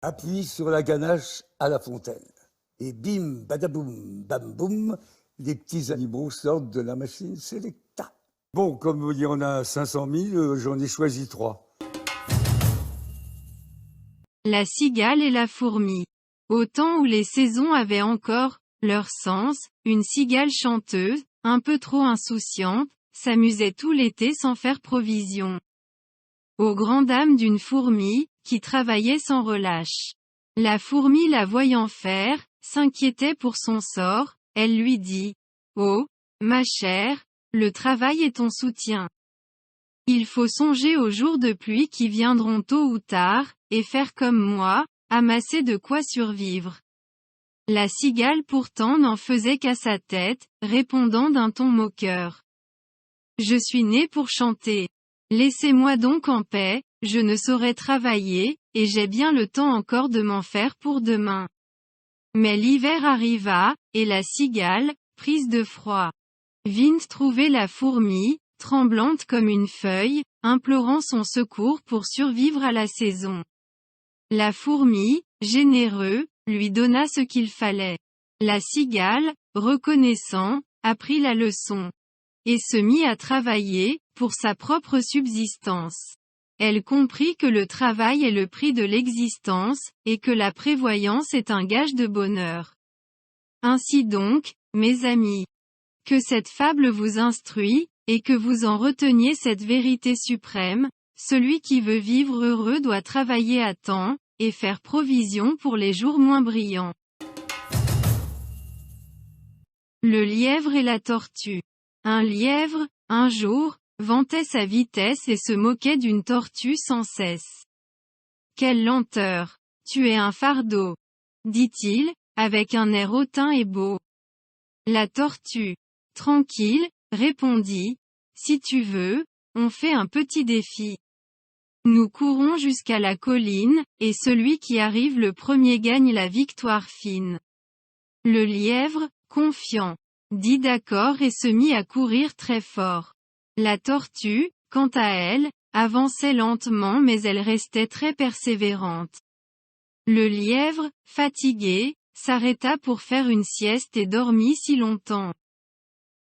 Appuie sur la ganache à la fontaine. Et bim, badaboum, bam boum, les petits animaux sortent de la machine Selecta. Bon, comme il y en a 500 000, j'en ai choisi 3. La cigale et la fourmi. Au temps où les saisons avaient encore leur sens, une cigale chanteuse, un peu trop insouciante, s'amusait tout l'été sans faire provision. Aux grandes dames d'une fourmi, qui travaillait sans relâche. La fourmi la voyant faire, s'inquiétait pour son sort, elle lui dit : « Oh, ma chère, le travail est ton soutien. Il faut songer aux jours de pluie qui viendront tôt ou tard, et faire comme moi, amasser de quoi survivre. » La cigale pourtant n'en faisait qu'à sa tête, répondant d'un ton moqueur : « Je suis née pour chanter. Laissez-moi donc en paix, je ne saurais travailler, et j'ai bien le temps encore de m'en faire pour demain. » Mais l'hiver arriva, et la cigale, prise de froid, vint trouver la fourmi, tremblante comme une feuille, implorant son secours pour survivre à la saison. La fourmi, généreux, lui donna ce qu'il fallait. La cigale, reconnaissant, apprit la leçon. Et se mit à travailler, pour sa propre subsistance. Elle comprit que le travail est le prix de l'existence, et que la prévoyance est un gage de bonheur. Ainsi donc, mes amis, que cette fable vous instruit, et que vous en reteniez cette vérité suprême, celui qui veut vivre heureux doit travailler à temps, et faire provision pour les jours moins brillants. Le lièvre et la tortue. Un lièvre, un jour, vantait sa vitesse et se moquait d'une tortue sans cesse. « Quelle lenteur! Tu es un fardeau !» dit-il, avec un air hautain et beau. La tortue. Tranquille, répondit, si tu veux, on fait un petit défi. Nous courons jusqu'à la colline, et celui qui arrive le premier gagne la victoire fine. Le lièvre, confiant, dit d'accord et se mit à courir très fort. La tortue, quant à elle, avançait lentement mais elle restait très persévérante. Le lièvre, fatigué, s'arrêta pour faire une sieste et dormit si longtemps.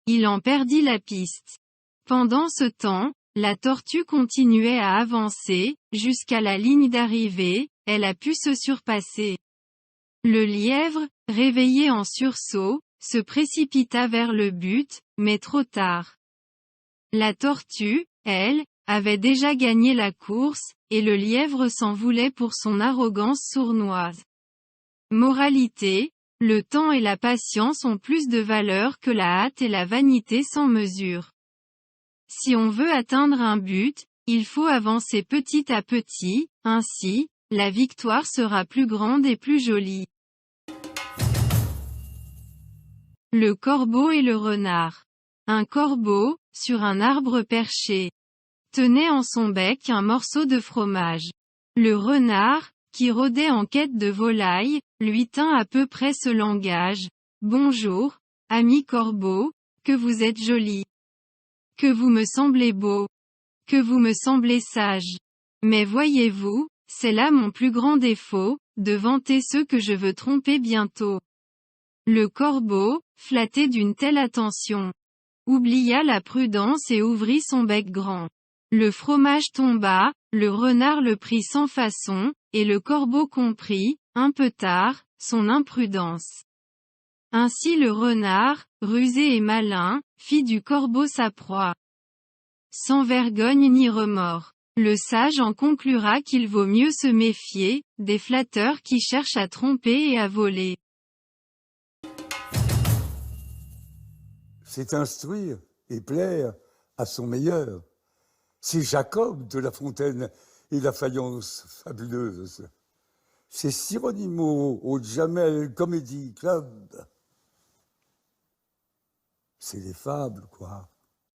Il en perdit la piste. Pendant ce temps, la tortue continuait à avancer, jusqu'à la ligne d'arrivée, elle a pu se surpasser. Le lièvre, réveillé en sursaut, se précipita vers le but, mais trop tard. La tortue, elle, avait déjà gagné la course, et le lièvre s'en voulait pour son arrogance sournoise. Moralité, le temps et la patience ont plus de valeur que la hâte et la vanité sans mesure. Si on veut atteindre un but, il faut avancer petit à petit, ainsi, la victoire sera plus grande et plus jolie. Le corbeau et le renard. Un corbeau, sur un arbre perché, tenait en son bec un morceau de fromage. Le renard, qui rôdait en quête de volaille, lui tint à peu près ce langage : « Bonjour, ami corbeau, que vous êtes joli. Que vous me semblez beau. Que vous me semblez sage. Mais voyez-vous, c'est là mon plus grand défaut, de vanter ceux que je veux tromper bientôt. » Le corbeau, flatté d'une telle attention, oublia la prudence et ouvrit son bec grand. Le fromage tomba, le renard le prit sans façon, et le corbeau comprit, un peu tard, son imprudence. Ainsi le renard, rusé et malin, fit du corbeau sa proie. Sans vergogne ni remords. Le sage en conclura qu'il vaut mieux se méfier des flatteurs qui cherchent à tromper et à voler. C'est instruire et plaire à son meilleur. C'est Jacob de La Fontaine et la faïence fabuleuse. C'est Sironimo au Jamel Comedy Club. C'est des fables, quoi.